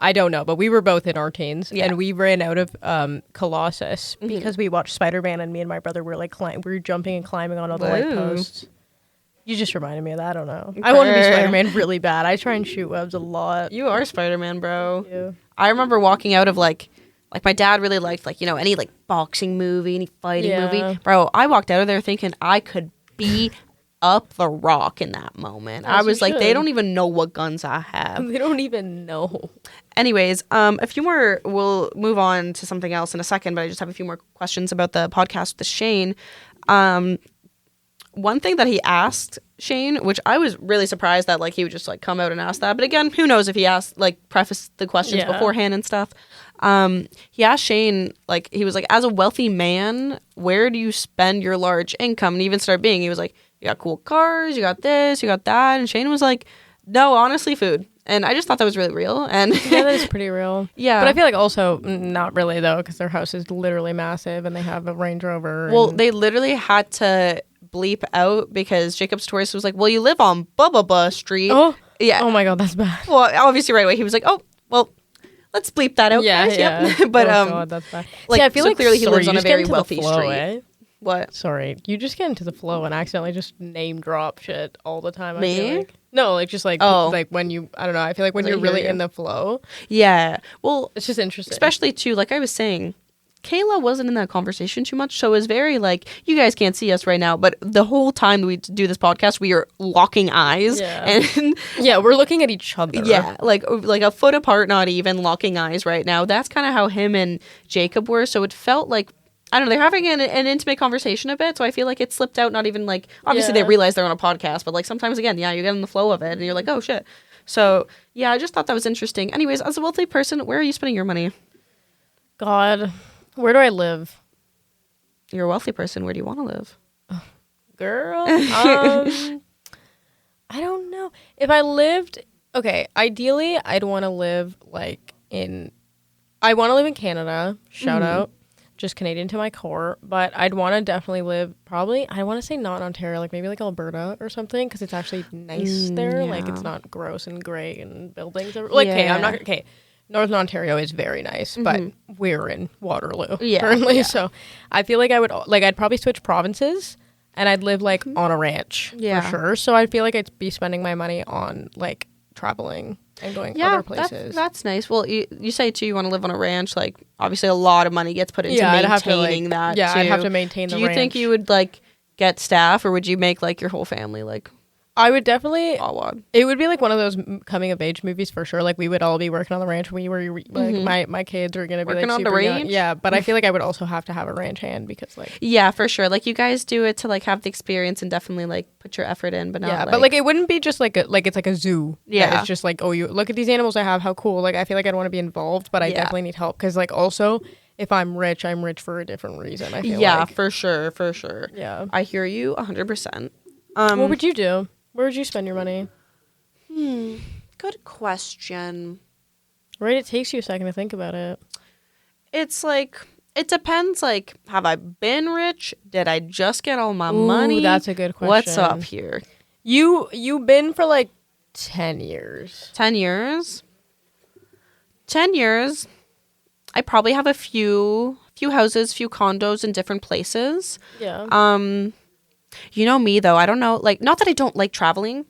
I don't know, but we were both in our teens, Yeah. and we ran out of Colossus because we watched Spider-Man, and me and my brother were like we were jumping and climbing on all the light Whoa. posts. You just reminded me of that. I don't know. I want to be Okay. Spider-Man really bad. I try and shoot webs a lot. You are Spider-Man, bro. Yeah. I remember walking out of like my dad really liked like, any like boxing movie, any fighting Yeah. movie. Bro, I walked out of there thinking I could beat up the Rock in that moment. As I you was like, they should. don't even know what guns I have. They don't even know. Anyways, a few more, we'll move on to something else in a second, but I just have a few more questions about the podcast with Shane. One thing that he asked Shane, which I was really surprised that like he would just like come out and ask that, but again, who knows if he asked like preface the questions Yeah. beforehand and stuff. He asked Shane, like he was like, as a wealthy man, where do you spend your large income? And he even started being, he was like, you got cool cars, you got this, you got that, and Shane was like, no, honestly, food. And I just thought that was really real. And Yeah, that is pretty real. yeah, But I feel like also not really though, because their house is literally massive and they have a Range Rover. well, and- they literally had to bleep out because Jacob Sartorius was like, well, you live on blah blah blah street. oh Yeah. oh my god, that's bad. Well, obviously right away he was like, oh, well, let's bleep that out. Yeah, guys. yeah. Yep. But oh god, that's bad. like, See, I feel so like clearly he sorry, lives on you a just get very into the wealthy flow, street. eh? What? Sorry, you just get into the flow and accidentally just name drop shit all the time. I Me? feel like. No, like just like Oh. like when you I don't know. I feel like when I you're hear really you. in the flow, Yeah. Well, it's just interesting. especially too, like I was saying, Kayla wasn't in that conversation too much, so it was very like, you guys can't see us right now, but the whole time we do this podcast, we are locking eyes, Yeah. and yeah, we're looking at each other. yeah, like a foot apart, not even locking eyes right now. That's kind of how him and Jacob were. So it felt like, I don't know, they're having an intimate conversation a bit. So I feel like it slipped out. Not even like, obviously they Yeah. realize they're on a podcast, but like sometimes again, yeah, you get in the flow of it and you're like, oh shit. So yeah, I just thought that was interesting. Anyways, as a wealthy person, where are you spending your money? God, where do I live? You're a wealthy person. Where do you want to live? Girl, I don't know. If I lived, okay, ideally, I'd want to live like in I want to live in Canada. Shout out. Just Canadian to my core. But I'd want to definitely live probably, I want to say not in Ontario, like maybe like Alberta or something, because it's actually nice there. Yeah. Like it's not gross and gray and buildings. Like, okay, I'm not, okay. Northern Ontario is very nice, but we're in Waterloo currently. So I feel like I would, like, I'd probably switch provinces and I'd live like on a ranch for sure. So I feel like I'd be spending my money on like traveling and going other places. That's nice. Well, you say too you want to live on a ranch. Like obviously a lot of money gets put into maintaining that. Yeah, too. I'd have to maintain the ranch. Do you think you would like get staff, or would you make like your whole family like? I would definitely. Awad. It would be like one of those coming of age movies for sure. Like we would all be working on the ranch. We were like my kids are gonna be working like on super the ranch. Young. Yeah, but I feel like I would also have to have a ranch hand because like for sure. Like you guys do it to like have the experience and definitely like put your effort in, but not but like it wouldn't be just like it's like a zoo. Yeah, it's just like, oh, you look at these animals I have, how cool. Like I feel like I'd want to be involved, but I definitely need help because like also if I'm rich for a different reason. I feel like. for sure. Yeah, I hear you 100%. What would you do? Where would you spend your money? Good question. Right, it takes you a second to think about it. It's like, it depends. Like, have I been rich? Did I just get all my money? That's a good question. What's up here? You been for like 10 years. 10 years? 10 years. I probably have a few houses, few condos in different places. Yeah. You know me, though. I don't know. Like, not that I don't like traveling.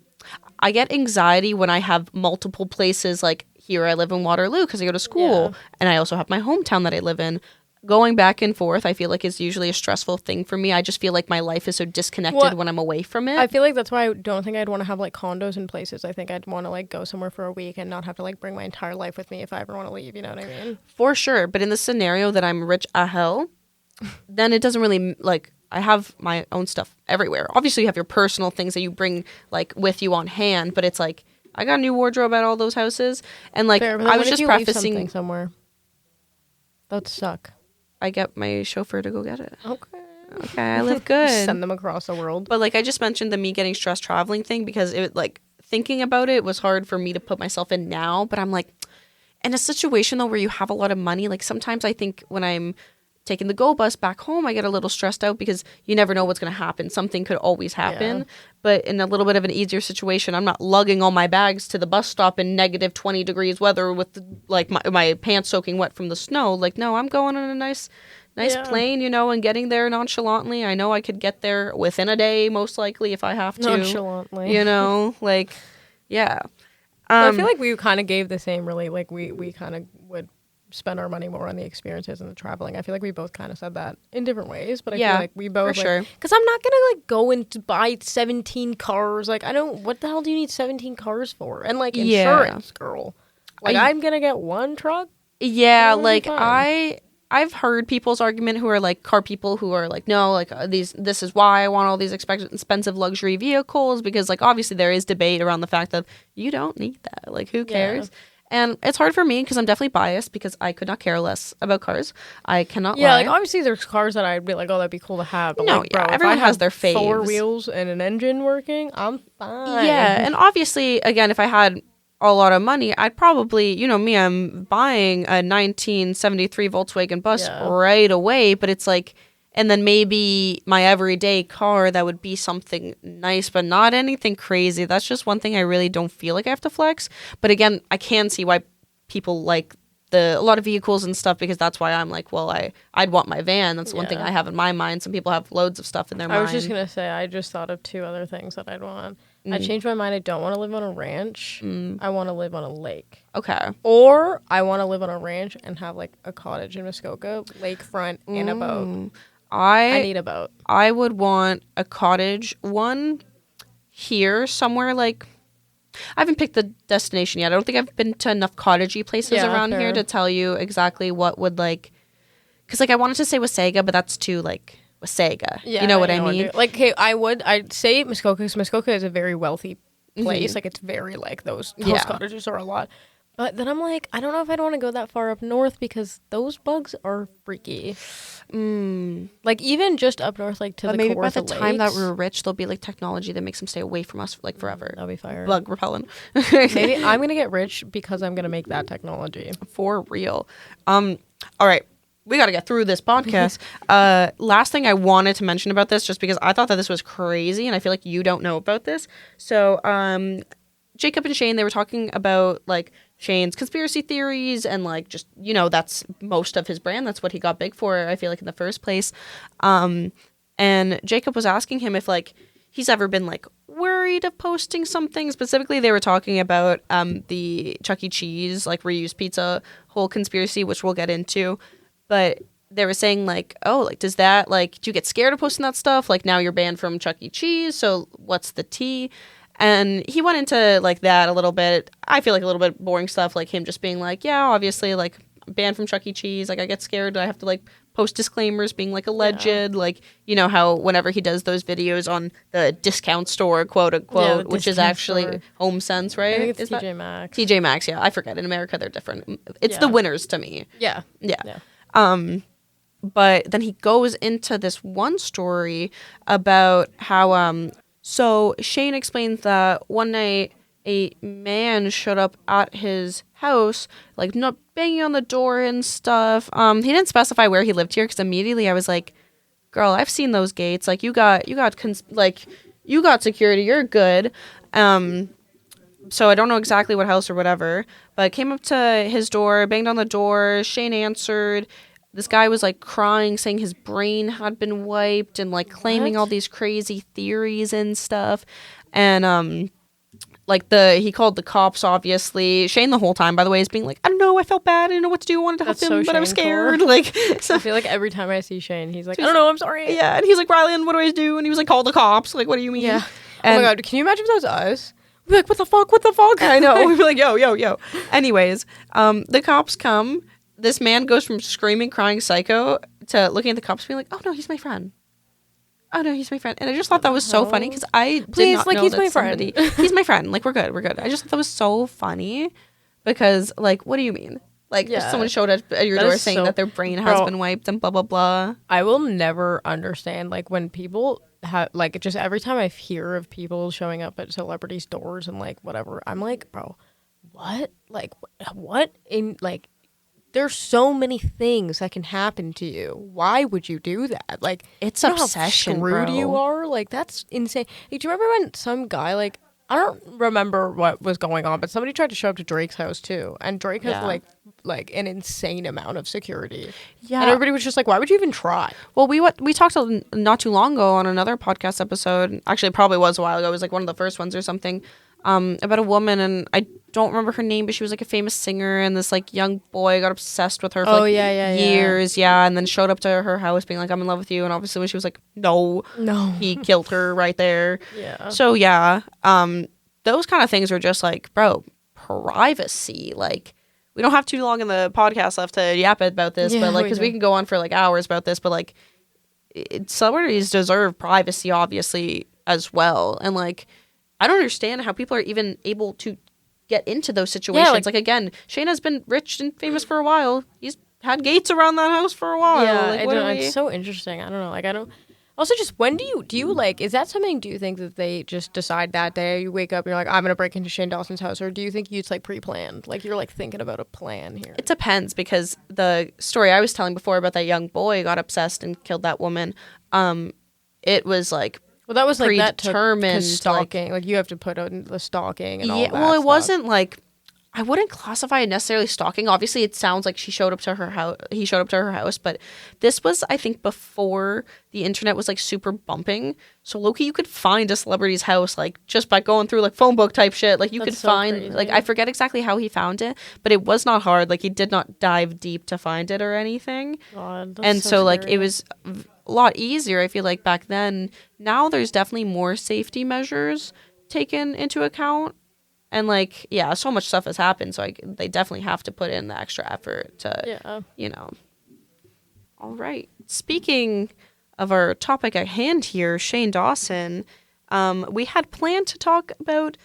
I get anxiety when I have multiple places. Like, here I live in Waterloo because I go to school. And I also have my hometown that I live in. Going back and forth, I feel like is usually a stressful thing for me. I just feel like my life is so disconnected when I'm away from it. I feel like that's why I don't think I'd want to have, like, condos in places. I think I'd want to, like, go somewhere for a week and not have to, like, bring my entire life with me if I ever want to leave. You know what I mean? For sure. But in the scenario that I'm rich as hell, then it doesn't really, like... I have my own stuff everywhere. Obviously, you have your personal things that you bring like with you on hand, but it's like I got a new wardrobe at all those houses, and like Fair, I was just prefacing something somewhere. That'd suck. I get my chauffeur to go get it. Okay, I live good. Send them across the world. But like I just mentioned the me getting stressed traveling thing because it like thinking about it was hard for me to put myself in now. But I'm like in a situation though where you have a lot of money. Like sometimes I think when I'm taking the go bus back home, I get a little stressed out because you never know what's going to happen. Something could always happen. Yeah. But in a little bit of an easier situation, I'm not lugging all my bags to the bus stop in negative 20 degrees weather with like my pants soaking wet from the snow. Like, no, I'm going on a nice plane, you know, and getting there nonchalantly. I know I could get there within a day, most likely, if I have to. Nonchalantly. You know, like, yeah. I feel like we kind of gave the same, really, like we kind of would spend our money more on the experiences and the traveling. I feel like we both kind of said that in different ways, but I feel like we both, for sure. Because I'm not gonna like go and buy 17 cars. Like I don't. What the hell do you need 17 cars for? And like insurance, girl. Like I'm gonna get one truck. Yeah, like I've heard people's argument who are like car people who are like, no, like this is why I want all these expensive luxury vehicles, because like obviously there is debate around the fact that you don't need that. Like who cares? Yeah. And it's hard for me because I'm definitely biased because I could not care less about cars. I cannot lie. Like obviously there's cars that I'd be like, oh, that'd be cool to have. But no, like, bro, everyone has their faves. 4 wheels and an engine working, I'm fine. Yeah, and obviously, again, if I had a lot of money, I'd probably, you know me, I'm buying a 1973 Volkswagen bus right away. But it's like, and then maybe my everyday car that would be something nice, but not anything crazy. That's just one thing I really don't feel like I have to flex. But again, I can see why people like a lot of vehicles and stuff, because that's why I'm like, well, I'd want my van. That's one thing I have in my mind. Some people have loads of stuff in their mind. I was just going to say, I just thought of 2 other things that I'd want. I changed my mind. I don't want to live on a ranch. I want to live on a lake. Okay. Or I want to live on a ranch and have like a cottage in Muskoka, lakefront, and a boat. I need a boat. I would want a cottage one here somewhere. Like, I haven't picked the destination yet. I don't think I've been to enough cottagey places around here to tell you exactly what would like. Because like I wanted to say Wasaga, but that's too like Wasaga. Yeah, you know what I mean? Like, okay, I'd say Muskoka, because Muskoka is a very wealthy place. Like it's very like those cottages are a lot. But then I'm like, I don't know if I'd want to go that far up north because those bugs are freaky. Like even just up north, like to But the maybe Kawartha by the time that Lakes. we're rich, there'll be like technology that makes them stay away from us like forever. That'll be fire. Bug repellent. Maybe I'm gonna get rich because I'm gonna make that technology. For real. All right. We got to get through this podcast. Last thing I wanted to mention about this, just because I thought that this was crazy and I feel like you don't know about this. So, Jacob and Shane, they were talking about like Shane's conspiracy theories and like just, you know, that's most of his brand. That's what he got big for, I feel like, in the first place. And Jacob was asking him if like he's ever been like worried of posting something. Specifically, they were talking about the Chuck E. Cheese like reused pizza whole conspiracy, which we'll get into. But they were saying like, oh, like does that like do you get scared of posting that stuff? Like now you're banned from Chuck E. Cheese, so what's the tea? And he went into like that a little bit. I feel like a little bit boring stuff, like him just being like, yeah, obviously like banned from Chuck E. Cheese. Like I get scared. I have to like post disclaimers being like alleged, like, you know, how whenever he does those videos on the discount store, quote unquote, which is actually store. HomeSense, right? I think it's is TJ Maxx. TJ Maxx, yeah. I forget. In America, they're different. It's the winners to me. Yeah. Yeah. But then he goes into this one story about how so Shane explains that one night a man showed up at his house, like not banging on the door and stuff. He didn't specify where he lived here because immediately I was like, girl, I've seen those gates. Like you got security. You're good. So I don't know exactly what house or whatever, but came up to his door, banged on the door. Shane answered. This guy was like crying, saying his brain had been wiped and like claiming all these crazy theories and stuff. And he called the cops, obviously. Shane the whole time, by the way, is being like, I don't know, I felt bad, I didn't know what to do, I wanted to help him, but I was scared. Like, so I feel like every time I see Shane, he's like, I don't know, I'm sorry. Yeah, and he's like, Rylan, what do I do? And he was like, call the cops. Like, what do you mean? Yeah. And, oh my god, can you imagine if that was us? We'd be like, what the fuck? I know. We'd be like, yo. Anyways, the cops come. This man goes from screaming, crying psycho to looking at the cops being like, oh no, he's my friend. Oh no, he's my friend. And I just thought that was so funny because I did not know he's that my somebody... friend. He's my friend. Like, we're good. I just thought that was so funny because, like, what do you mean? Like, someone showed up at your door saying that their brain has been wiped and blah, blah, blah. I will never understand, like, when people have, like, just every time I hear of people showing up at celebrities' doors and, like, whatever, I'm like, bro, what? Like, what? In, like, there's so many things that can happen to you. Why would you do that? Like, it's you know obsession, how screwed bro. you are? Like, that's insane. Like, do you remember when some guy, like, I don't remember what was going on, but somebody tried to show up to Drake's house too, and Drake has like an insane amount of security. Yeah, and everybody was just like, "Why would you even try?" Well, we talked not too long ago on another podcast episode. Actually, it probably was a while ago. It was like one of the first ones or something. About a woman, and I don't remember her name, but she was like a famous singer, and this like young boy got obsessed with her for years, and then showed up to her house being like, I'm in love with you, and obviously when she was like, no, he killed her right there. So those kind of things are just like, bro, privacy. Like, we don't have too long in the podcast left to yap about this, but like, because we can go on for like hours about this, but like, celebrities deserve privacy, obviously, as well, and like, I don't understand how people are even able to get into those situations. Yeah, like again, Shane has been rich and famous for a while. He's had gates around that house for a while. Yeah, like, it's so interesting. I don't know. Like, I don't. Also, just when do you like? Is that something? Do you think that they just decide that day? You wake up and you're like, I'm gonna break into Shane Dawson's house, or do you think it's like pre-planned? Like you're like thinking about a plan here. It depends, because the story I was telling before about that young boy got obsessed and killed that woman. It was like. Well, that was like predetermined stalking. Like you have to put out the stalking and all that. Well, it stuff. wasn't like, I wouldn't classify it necessarily stalking. Obviously, it sounds like she showed up to her house. He showed up to her house, but this was, I think, before the internet was like super bumping. So low-key, you could find a celebrity's house like just by going through like phone book type shit. Like you could find crazy. Like I forget exactly how he found it, but it was not hard. Like he did not dive deep to find it or anything. God, and so like it was a lot easier, I feel like, back then. Now there's definitely more safety measures taken into account, and like so much stuff has happened, so they definitely have to put in the extra effort to All right, speaking of our topic at hand here, Shane Dawson, we had planned to talk about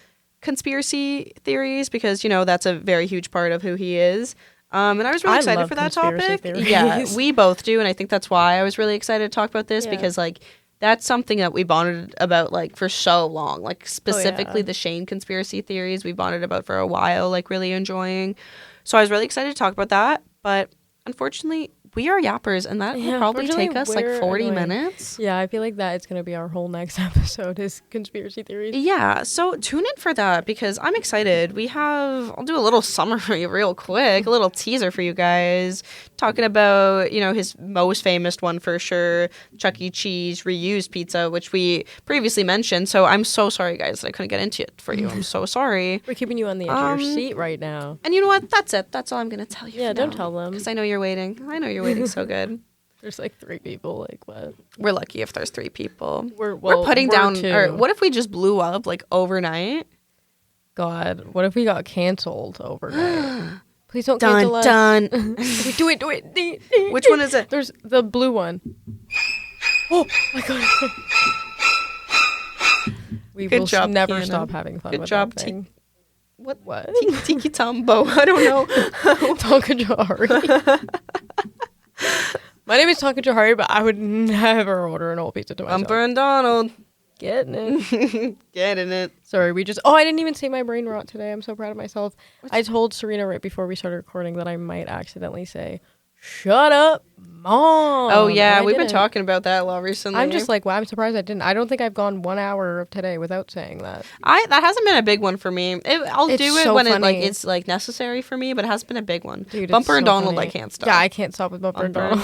conspiracy theories because, you know, that's a very huge part of who he is. And I was really excited love for that conspiracy topic. theories. Yeah, we both do. And I think that's why I was really excited to talk about this Yeah. because, like, that's something that we bonded about, like, for so long. Like, specifically the Shane conspiracy theories we bonded about for a while, like, really enjoying. So I was really excited to talk about that. But unfortunately, we are yappers, and that will probably take us, like, 40 minutes. Yeah, I feel like that is going to be our whole next episode is conspiracy theories. Yeah, so tune in for that because I'm excited. I'll do a little summary real quick, a little teaser for you guys, talking about, you know, his most famous one for sure, Chuck E. Cheese reused pizza, which we previously mentioned. So I'm so sorry, guys, that I couldn't get into it for you. I'm so sorry. We're keeping you on the edge of your seat right now. And you know what? That's it. That's all I'm going to tell you. Yeah, don't tell them. Because I know you're waiting. I know you're waiting so good. There's like 3 people. Like, what? We're lucky if there's 3 people. We're putting down. 2. Or what if we just blew up like overnight? God, what if we got canceled overnight? Please don't Dun cancel us. dun. Do it. Which one is it? There's the blue one. Oh my God. We Good will job, never Keana. stop having fun Good with job, that thing. What? Tiki Tombo. I don't know. Tonka Johari. My name is Tonka Johari, but I would never order an old pizza to myself. Bumper and Donald. Getting it. Getting it. Sorry, I didn't even say my brain rot today. I'm so proud of myself. I told Serena right before we started recording that I might accidentally say, "Shut up, Mom." Oh, yeah. And I We've been didn't. talking about that a lot recently. I'm just like, wow, I'm surprised I didn't. I don't think I've gone 1 hour of today without saying that. That hasn't been a big one for me. I'll It's do it so when funny. it's like necessary for me, but it hasn't been a big one. Dude, it's Bumper and so Donald, funny. I can't stop. Yeah, I can't stop with Bumper and Donald.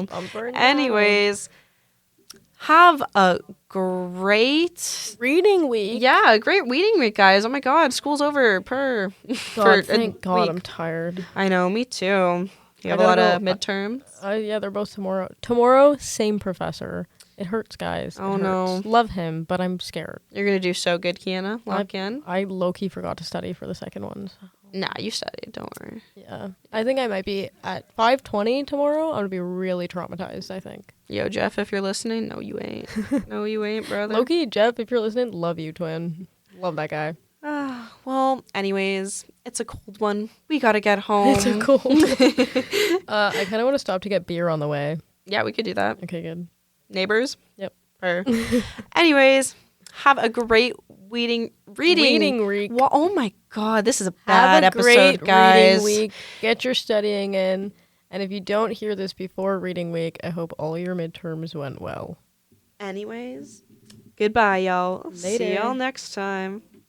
Bumper and Donald. Anyways, have a great Reading week. Yeah, great reading week, guys. Oh my God, school's over. God, for thank God, week. I'm tired. I know, me too. You have a I lot gotta of go- midterms. Yeah, they're both tomorrow. Tomorrow, same professor. It hurts, guys. It Oh, hurts. no. Love him, but I'm scared. You're gonna do so good, Keana. Lock in. I low-key forgot to study for the second ones. Nah, you studied. Don't worry. Yeah. I think I might be at 5:20 tomorrow. I'm going to be really traumatized, I think. Yo, Jeff, if you're listening, no, you ain't. No, you ain't, brother. Loki, Jeff, if you're listening, love you, twin. Love that guy. Well, anyways, it's a cold one. We gotta get home. It's a cold. I kind of want to stop to get beer on the way. Yeah, we could do that. Okay, good. Neighbors? Yep. Anyways, have a great reading week. Well, oh my God, this is a Have bad a great episode, guys. reading week. Get your studying in. And if you don't hear this before reading week, I hope all your midterms went well. Anyways, goodbye, y'all. See Later. y'all next time.